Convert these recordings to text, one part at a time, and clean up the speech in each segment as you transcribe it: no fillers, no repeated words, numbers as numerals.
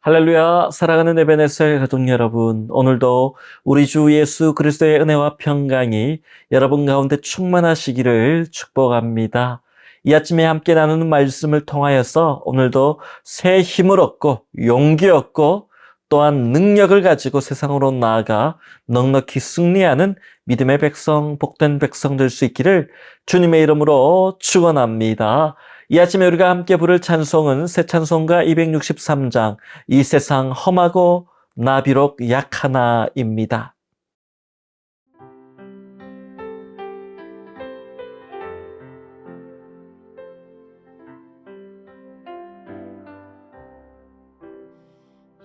할렐루야, 사랑하는 에베네셀 가족 여러분, 오늘도 우리 주 예수 그리스도의 은혜와 평강이 여러분 가운데 충만하시기를 축복합니다. 이 아침에 함께 나누는 말씀을 통하여서 오늘도 새 힘을 얻고 용기 얻고 또한 능력을 가지고 세상으로 나아가 넉넉히 승리하는 믿음의 백성, 복된 백성 될 수 있기를 주님의 이름으로 축원합니다. 이 아침에 우리가 함께 부를 찬송은 새 찬송가 263장 이 세상 험하고 나 비록 약하나입니다.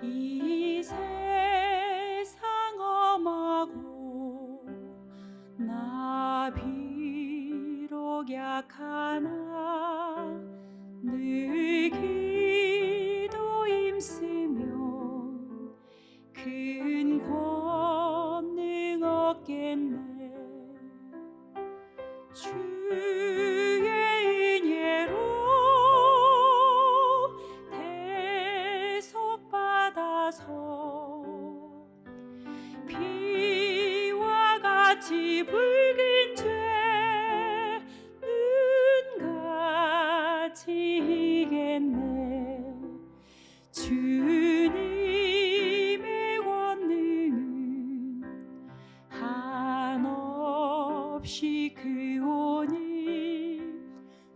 이 세상 험하고 나 비록 약하나 늘 기도 힘쓰면 큰 권능 얻겠네. 주의 은혜로 대속받아서 피와 같이 붉은 죄는 가지겠네. 주님의 권능은 한없이 크오니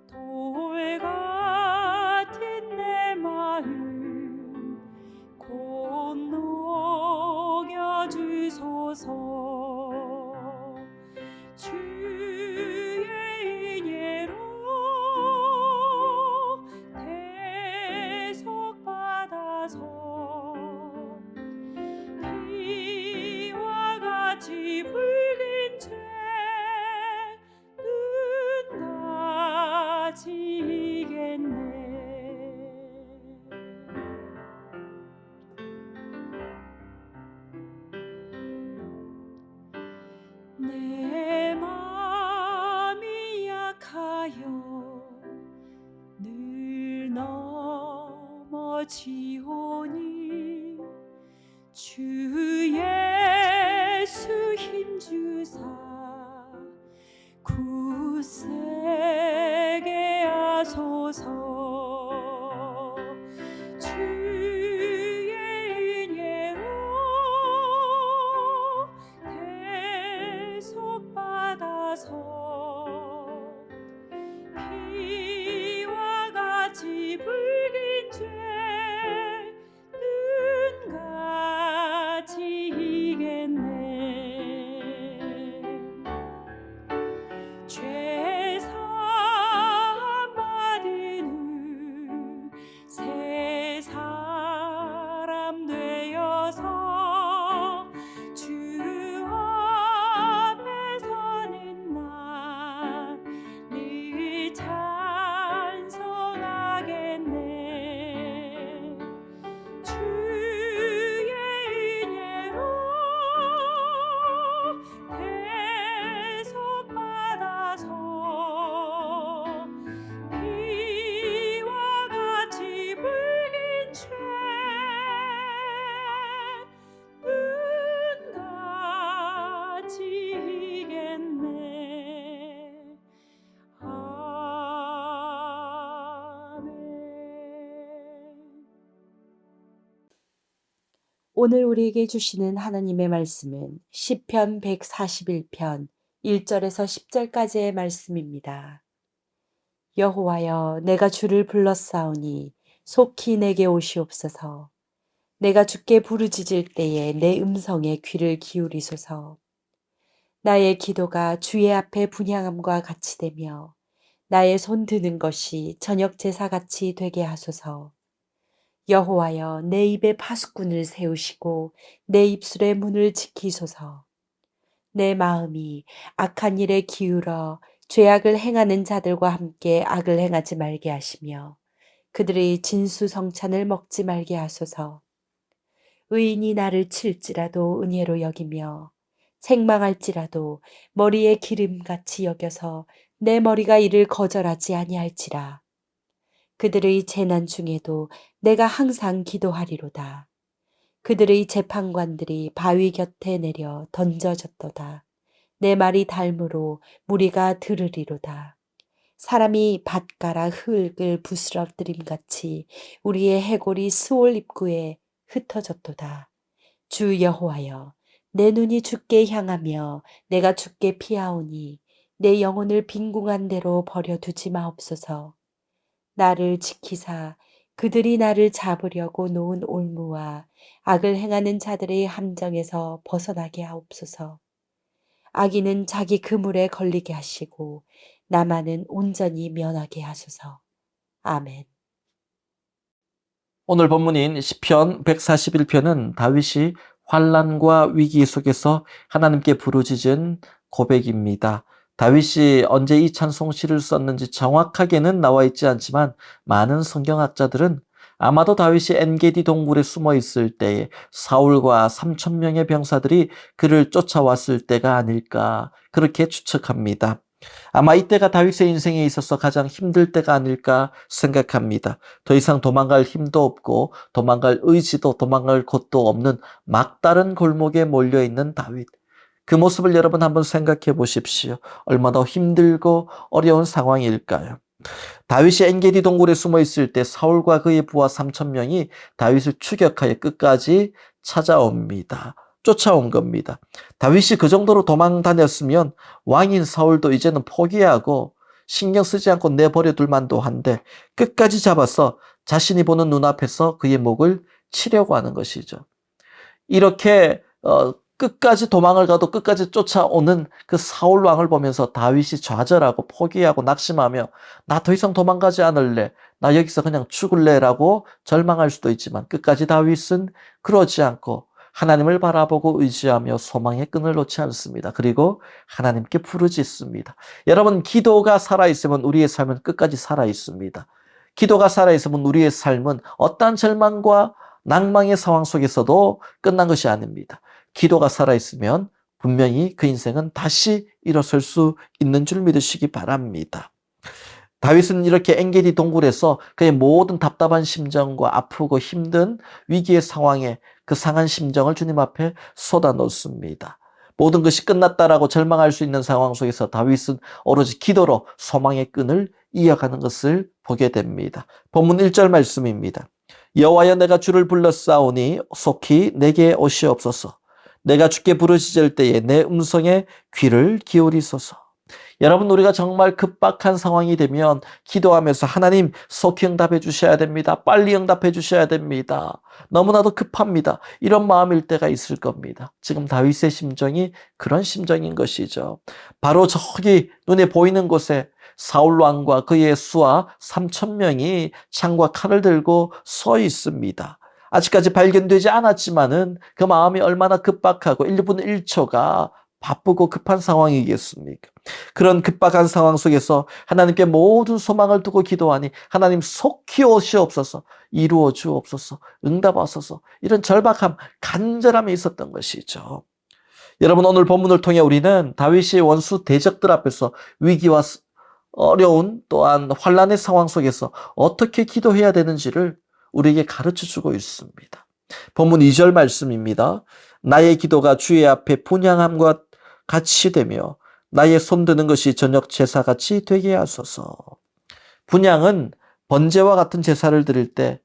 돌 같은 내 마음 곧 녹여주소서. 주의 은혜로 대속받아서 피와 같이 붉은 죄는 가지겠네. 내 마음이 약하여 늘 넘어지오니 주 예수 힘주사 굳세게 하소서. 주의 은혜로 대속받아서 피와 같이 붉은 죄는 가지겠네. 죄사함 받은 후 새 사람 되어서 주 앞에 서는 날 늘 찬송하겠네. 주의 은혜로 대속받아서 피와 같이 붉은 죄는 가지겠네. 아멘. 오늘 우리에게 주시는 하나님의 말씀은 시편 141편 1절에서 10절까지의 말씀입니다. 여호와여, 내가 주를 불렀사오니 속히 내게 오시옵소서. 내가 주께 부르짖을 때에 내 음성에 귀를 기울이소서. 나의 기도가 주의 앞에 분향함과 같이 되며 나의 손 드는 것이 저녁 제사같이 되게 하소서. 여호와여, 내 입에 파수꾼을 세우시고 내 입술의 문을 지키소서. 내 마음이 악한 일에 기울어 죄악을 행하는 자들과 함께 악을 행하지 말게 하시며 그들의 진수성찬을 먹지 말게 하소서. 의인이 나를 칠지라도 은혜로 여기며 책망할지라도 머리에 기름같이 여겨서 내 머리가 이를 거절하지 아니할지라. 그들의 재난 중에도 내가 항상 기도하리로다. 그들의 재판관들이 바위 곁에 내려 던져졌도다. 내 말이 닮으로 무리가 들으리로다. 사람이 밭가라 흙을 부스러뜨림같이 우리의 해골이 수올 입구에 흩어졌도다. 주 여호와여, 내 눈이 주께 향하며 내가 주께 피하오니 내 영혼을 빈궁한 대로 버려두지 마옵소서. 나를 지키사 그들이 나를 잡으려고 놓은 올무와 악을 행하는 자들의 함정에서 벗어나게 하옵소서. 악인은 자기 그물에 걸리게 하시고 나만은 온전히 면하게 하소서. 아멘. 오늘 본문인 시편 141편은 다윗이 환난과 위기 속에서 하나님께 부르짖은 고백입니다. 다윗이 언제 이 찬송시를 썼는지 정확하게는 나와 있지 않지만 많은 성경학자들은 아마도 다윗이 엔게디 동굴에 숨어 있을 때에 사울과 3,000명의 병사들이 그를 쫓아왔을 때가 아닐까 그렇게 추측합니다. 아마 이때가 다윗의 인생에 있어서 가장 힘들 때가 아닐까 생각합니다. 더 이상 도망갈 힘도 없고 도망갈 의지도 도망갈 곳도 없는 막다른 골목에 몰려있는 다윗. 그 모습을 여러분 한번 생각해 보십시오. 얼마나 힘들고 어려운 상황일까요? 다윗이 엔게디 동굴에 숨어 있을 때 사울과 그의 부하 3,000명이 다윗을 추격하여 끝까지 찾아옵니다. 쫓아온 겁니다. 다윗이 그 정도로 도망 다녔으면 왕인 사울도 이제는 포기하고 신경 쓰지 않고 내버려 둘 만도 한데 끝까지 잡아서 자신이 보는 눈앞에서 그의 목을 치려고 하는 것이죠. 이렇게 끝까지 도망을 가도 끝까지 쫓아오는 그 사울 왕을 보면서 다윗이 좌절하고 포기하고 낙심하며 나 더 이상 도망가지 않을래, 나 여기서 그냥 죽을래라고 절망할 수도 있지만 끝까지 다윗은 그러지 않고 하나님을 바라보고 의지하며 소망의 끈을 놓지 않습니다. 그리고 하나님께 부르짖습니다. 여러분, 기도가 살아있으면 우리의 삶은 끝까지 살아있습니다. 기도가 살아있으면 우리의 삶은 어떠한 절망과 낭망의 상황 속에서도 끝난 것이 아닙니다. 기도가 살아있으면 분명히 그 인생은 다시 일어설 수 있는 줄 믿으시기 바랍니다. 다윗은 이렇게 엔게디 동굴에서 그의 모든 답답한 심정과 아프고 힘든 위기의 상황에 그 상한 심정을 주님 앞에 쏟아놓습니다. 모든 것이 끝났다라고 절망할 수 있는 상황 속에서 다윗은 오로지 기도로 소망의 끈을 이어가는 것을 보게 됩니다. 본문 1절 말씀입니다. 여호와여, 내가 주를 불렀사오니 속히 내게 오시옵소서. 내가 주께 부르짖을 때에 내 음성에 귀를 기울이소서. 여러분, 우리가 정말 급박한 상황이 되면 기도하면서 하나님 속히 응답해 주셔야 됩니다. 빨리 응답해 주셔야 됩니다. 너무나도 급합니다. 이런 마음일 때가 있을 겁니다. 지금 다윗의 심정이 그런 심정인 것이죠. 바로 저기 눈에 보이는 곳에 사울 왕과 그의 수하 3,000명이 창과 칼을 들고 서 있습니다. 아직까지 발견되지 않았지만은 그 마음이 얼마나 급박하고 1분 1초가 바쁘고 급한 상황이겠습니까? 그런 급박한 상황 속에서 하나님께 모든 소망을 두고 기도하니 하나님 속히 오시옵소서, 이루어 주옵소서, 응답하소서, 이런 절박함, 간절함이 있었던 것이죠. 여러분, 오늘 본문을 통해 우리는 다윗이 원수 대적들 앞에서 위기와 어려운 또한 환난의 상황 속에서 어떻게 기도해야 되는지를 우리에게 가르쳐주고 있습니다. 본문 2절 말씀입니다. 나의 기도가 주의 앞에 분향함과 같이 되며 나의 손드는 것이 저녁 제사같이 되게 하소서. 분향은 번제와 같은 제사를 드릴 때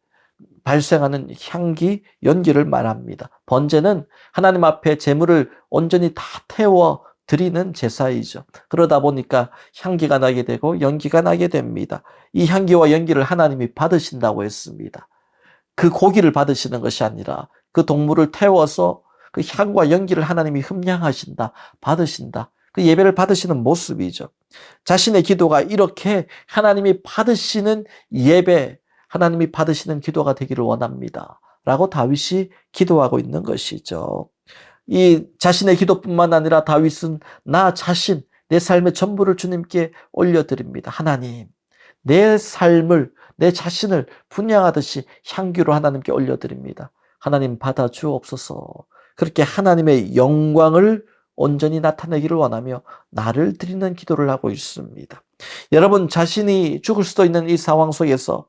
발생하는 향기, 연기를 말합니다. 번제는 하나님 앞에 제물을 온전히 다 태워 드리는 제사이죠. 그러다 보니까 향기가 나게 되고 연기가 나게 됩니다. 이 향기와 연기를 하나님이 받으신다고 했습니다. 그 고기를 받으시는 것이 아니라 그 동물을 태워서 그 향과 연기를 하나님이 흠양하신다, 받으신다. 그 예배를 받으시는 모습이죠. 자신의 기도가 이렇게 하나님이 받으시는 예배, 하나님이 받으시는 기도가 되기를 원합니다. 라고 다윗이 기도하고 있는 것이죠. 이 자신의 기도뿐만 아니라 다윗은 나 자신, 내 삶의 전부를 주님께 올려드립니다. 하나님, 내 삶을, 내 자신을 분향하듯이 향기로 하나님께 올려드립니다. 하나님 받아 주옵소서. 그렇게 하나님의 영광을 온전히 나타내기를 원하며 나를 드리는 기도를 하고 있습니다. 여러분 자신이 죽을 수도 있는 이 상황 속에서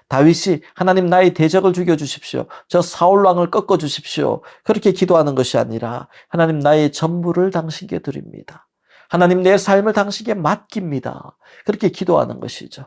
다윗이 하나님 나의 대적을 죽여주십시오. 저 사울 왕을 꺾어주십시오. 그렇게 기도하는 것이 아니라 하나님 나의 전부를 당신께 드립니다. 하나님 내 삶을 당신께 맡깁니다. 그렇게 기도하는 것이죠.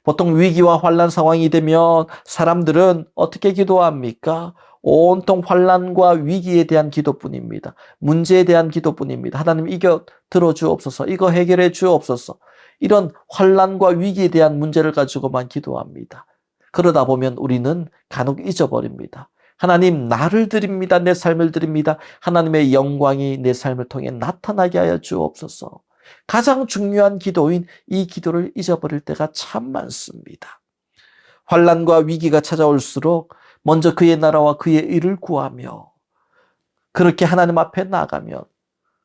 보통 위기와 환난 상황이 되면 사람들은 어떻게 기도합니까? 온통 환난과 위기에 대한 기도뿐입니다. 문제에 대한 기도뿐입니다. 하나님 이거 들어주옵소서. 이거 해결해 주옵소서. 이런 환난과 위기에 대한 문제를 가지고만 기도합니다. 그러다 보면 우리는 간혹 잊어버립니다. 하나님 나를 드립니다. 내 삶을 드립니다. 하나님의 영광이 내 삶을 통해 나타나게 하여 주옵소서. 가장 중요한 기도인 이 기도를 잊어버릴 때가 참 많습니다. 환난과 위기가 찾아올수록 먼저 그의 나라와 그의 의를 구하며 그렇게 하나님 앞에 나가면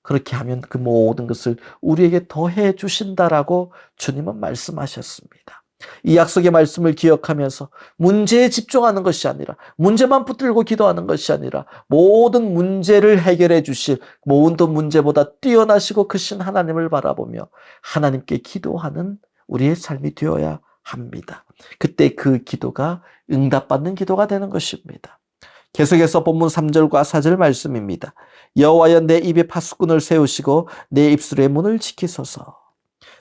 그렇게 하면 그 모든 것을 우리에게 더해 주신다라고 주님은 말씀하셨습니다. 이 약속의 말씀을 기억하면서 문제에 집중하는 것이 아니라 문제만 붙들고 기도하는 것이 아니라 모든 문제를 해결해 주실 모든 문제보다 뛰어나시고 크신 하나님을 바라보며 하나님께 기도하는 우리의 삶이 되어야 합니다. 그때 그 기도가 응답받는 기도가 되는 것입니다. 계속해서 본문 3절과 4절 말씀입니다. 여호와여 내 입에 파수꾼을 세우시고 내 입술의 문을 지키소서.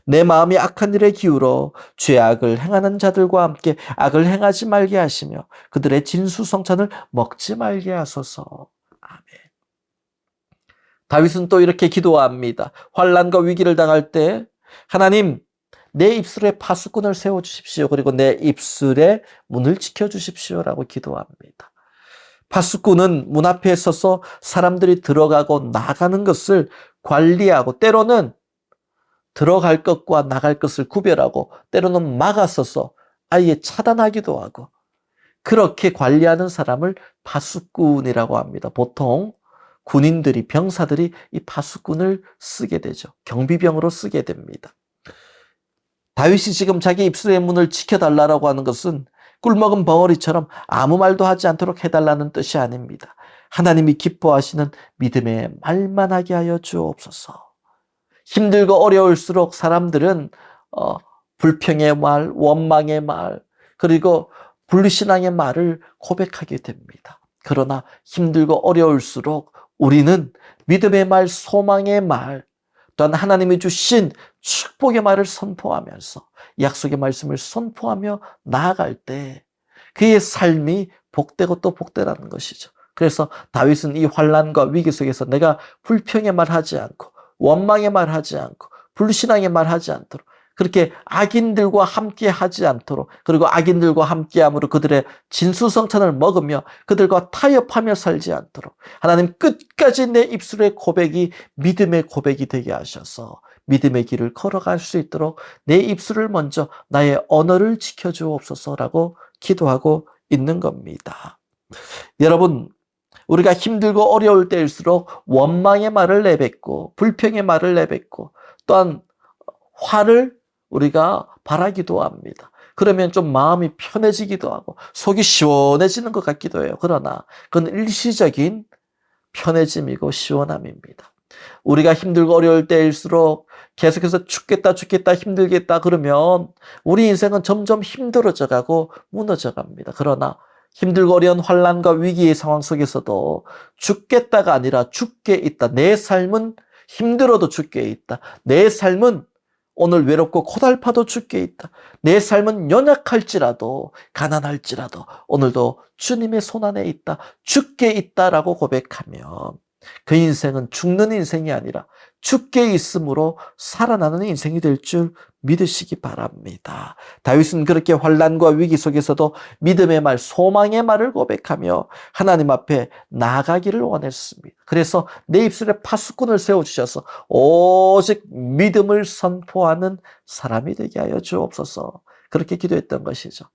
내 마음이 악한 일에 기울어 죄악을 행하는 자들과 함께 악을 행하지 말게 하시며 그들의 진수성찬을 먹지 말게 하소서. 아멘. 다윗은 또 이렇게 기도합니다. 환난과 위기를 당할 때 하나님 내 입술에 파수꾼을 세워주십시오. 그리고 내 입술의 문을 지켜주십시오라고 기도합니다. 파수꾼은 문 앞에 서서 사람들이 들어가고 나가는 것을 관리하고 때로는 들어갈 것과 나갈 것을 구별하고 때로는 막아서서 아예 차단하기도 하고 그렇게 관리하는 사람을 파수꾼이라고 합니다. 보통 군인들이 병사들이 이 파수꾼을 쓰게 되죠. 경비병으로 쓰게 됩니다. 다윗이 지금 자기 입술의 문을 지켜달라고 하는 것은 꿀먹은 벙어리처럼 아무 말도 하지 않도록 해달라는 뜻이 아닙니다. 하나님이 기뻐하시는 믿음의 말만 하게 하여 주옵소서. 힘들고 어려울수록 사람들은 불평의 말, 원망의 말, 그리고 불신앙의 말을 고백하게 됩니다. 그러나 힘들고 어려울수록 우리는 믿음의 말, 소망의 말, 또한 하나님이 주신 축복의 말을 선포하면서 약속의 말씀을 선포하며 나아갈 때 그의 삶이 복되고 또 복되라는 것이죠. 그래서 다윗은 이 환난과 위기 속에서 내가 불평의 말 하지 않고 원망의 말 하지 않고 불신앙의 말 하지 않도록 그렇게 악인들과 함께 하지 않도록 그리고 악인들과 함께함으로 그들의 진수성찬을 먹으며 그들과 타협하며 살지 않도록 하나님 끝까지 내 입술의 고백이 믿음의 고백이 되게 하셔서 믿음의 길을 걸어갈 수 있도록 내 입술을 먼저 나의 언어를 지켜주옵소서라고 기도하고 있는 겁니다. 여러분 우리가 힘들고 어려울 때일수록 원망의 말을 내뱉고 불평의 말을 내뱉고 또한 화를 우리가 바라기도 합니다. 그러면 좀 마음이 편해지기도 하고 속이 시원해지는 것 같기도 해요. 그러나 그건 일시적인 편해짐이고 시원함입니다. 우리가 힘들고 어려울 때일수록 계속해서 죽겠다 힘들겠다 그러면 우리 인생은 점점 힘들어져 가고 무너져 갑니다. 그러나 힘들고 어려운 환난과 위기의 상황 속에서도 죽겠다가 아니라 죽게 있다. 내 삶은 힘들어도 죽게 있다. 내 삶은 오늘 외롭고 고달파도 죽게 있다. 내 삶은 연약할지라도 가난할지라도 오늘도 주님의 손안에 있다. 죽게 있다라고 고백하면 그 인생은 죽는 인생이 아니라 죽게 있음으로 살아나는 인생이 될 줄 믿으시기 바랍니다. 다윗은 그렇게 환난과 위기 속에서도 믿음의 말, 소망의 말을 고백하며 하나님 앞에 나아가기를 원했습니다. 그래서 내 입술에 파수꾼을 세워주셔서 오직 믿음을 선포하는 사람이 되게 하여 주옵소서. 그렇게 기도했던 것이죠.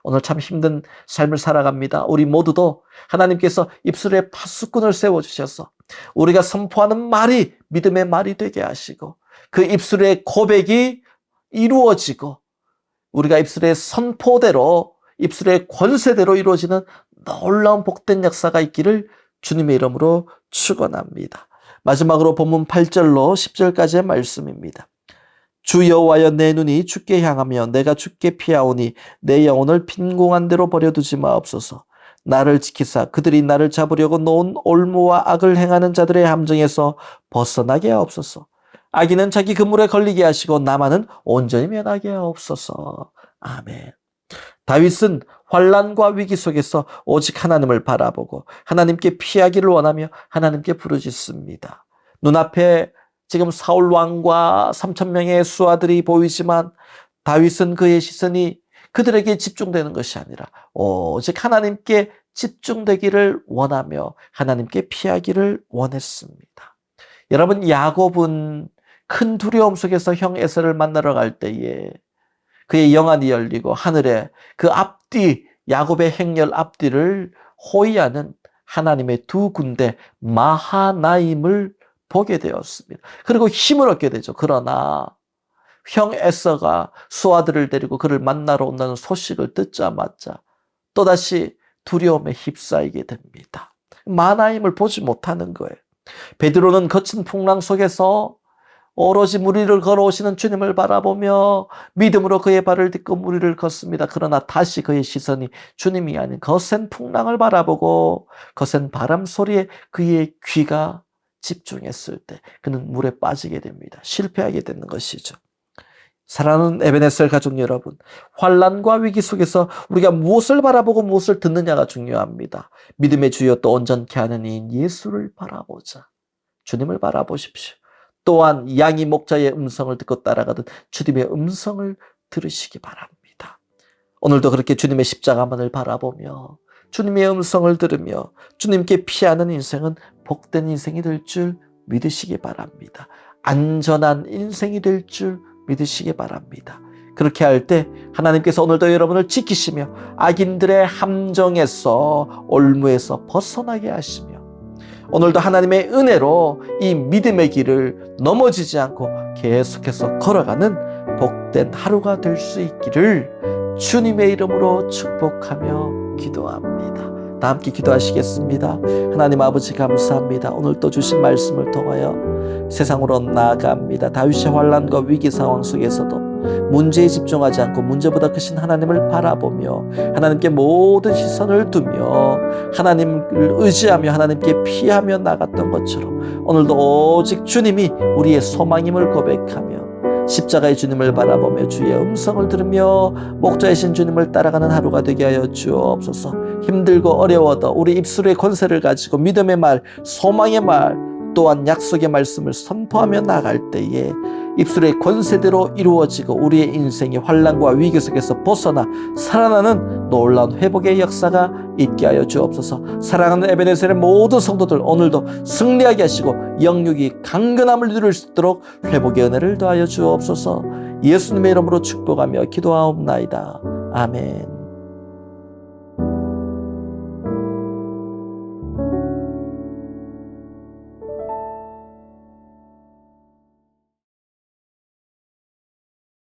오늘 참 힘든 삶을 살아갑니다. 우리 모두도 하나님께서 입술에 파수꾼을 세워주셔서 우리가 선포하는 말이 믿음의 말이 되게 하시고 그 입술의 고백이 이루어지고 우리가 입술의 선포대로 입술의 권세대로 이루어지는 놀라운 복된 역사가 있기를 주님의 이름으로 축원합니다. 마지막으로 본문 8절로 10절까지의 말씀입니다. 주 여호와여, 내 눈이 주께 향하며 내가 주께 피하오니 내 영혼을 빈궁한 대로 버려두지 마옵소서. 나를 지키사 그들이 나를 잡으려고 놓은 올무와 악을 행하는 자들의 함정에서 벗어나게 하옵소서. 악인은 자기 그물에 걸리게 하시고 나만은 온전히 면하게 하옵소서. 아멘. 다윗은 환난과 위기 속에서 오직 하나님을 바라보고 하나님께 피하기를 원하며 하나님께 부르짖습니다. 눈앞에 지금 사울 왕과 3,000명의 수하들이 보이지만 다윗은 그의 시선이 그들에게 집중되는 것이 아니라 오직 하나님께 집중되기를 원하며 하나님께 피하기를 원했습니다. 여러분, 야곱은 큰 두려움 속에서 형 에서를 만나러 갈 때에 그의 영안이 열리고 하늘에 그 앞뒤, 야곱의 행렬 앞뒤를 호위하는 하나님의 두 군대 마하나임을 보게 되었습니다. 그리고 힘을 얻게 되죠. 그러나 형 에서가 수하들을 데리고 그를 만나러 온다는 소식을 듣자마자 또다시 두려움에 휩싸이게 됩니다. 마하나임을 보지 못하는 거예요. 베드로는 거친 풍랑 속에서 오로지 무리를 걸어오시는 주님을 바라보며 믿음으로 그의 발을 딛고 무리를 걷습니다. 그러나 다시 그의 시선이 주님이 아닌 거센 풍랑을 바라보고 거센 바람 소리에 그의 귀가 집중했을 때 그는 물에 빠지게 됩니다. 실패하게 되는 것이죠. 사랑하는 에베네셀 가족 여러분, 환난과 위기 속에서 우리가 무엇을 바라보고 무엇을 듣느냐가 중요합니다. 믿음의 주여 또 온전케 하는 이인 예수를 바라보자. 주님을 바라보십시오. 또한 양이 목자의 음성을 듣고 따라가듯 주님의 음성을 들으시기 바랍니다. 오늘도 그렇게 주님의 십자가만을 바라보며 주님의 음성을 들으며 주님께 피하는 인생은 복된 인생이 될 줄 믿으시기 바랍니다. 안전한 인생이 될 줄 믿으시기 바랍니다. 그렇게 할 때 하나님께서 오늘도 여러분을 지키시며 악인들의 함정에서 올무에서 벗어나게 하시며 오늘도 하나님의 은혜로 이 믿음의 길을 넘어지지 않고 계속해서 걸어가는 복된 하루가 될 수 있기를 주님의 이름으로 축복하며 기도합니다. 다 함께 기도하시겠습니다. 하나님 아버지 감사합니다. 오늘 또 주신 말씀을 통하여 세상으로 나아갑니다. 다윗의 환난과 위기 상황 속에서도 문제에 집중하지 않고 문제보다 크신 하나님을 바라보며 하나님께 모든 시선을 두며 하나님을 의지하며 하나님께 피하며 나갔던 것처럼 오늘도 오직 주님이 우리의 소망임을 고백하며 십자가의 주님을 바라보며 주의 음성을 들으며 목자이신 주님을 따라가는 하루가 되게 하여 주옵소서. 힘들고 어려워도 우리 입술의 권세를 가지고 믿음의 말, 소망의 말, 또한 약속의 말씀을 선포하며 나갈 때에 입술의 권세대로 이루어지고 우리의 인생이 환난과 위기 속에서 벗어나 살아나는 놀라운 회복의 역사가 있게 하여 주옵소서. 사랑하는 에베네셀의 모든 성도들 오늘도 승리하게 하시고 영육이 강건함을 누릴 수 있도록 회복의 은혜를 더하여 주옵소서. 예수님의 이름으로 축복하며 기도하옵나이다. 아멘.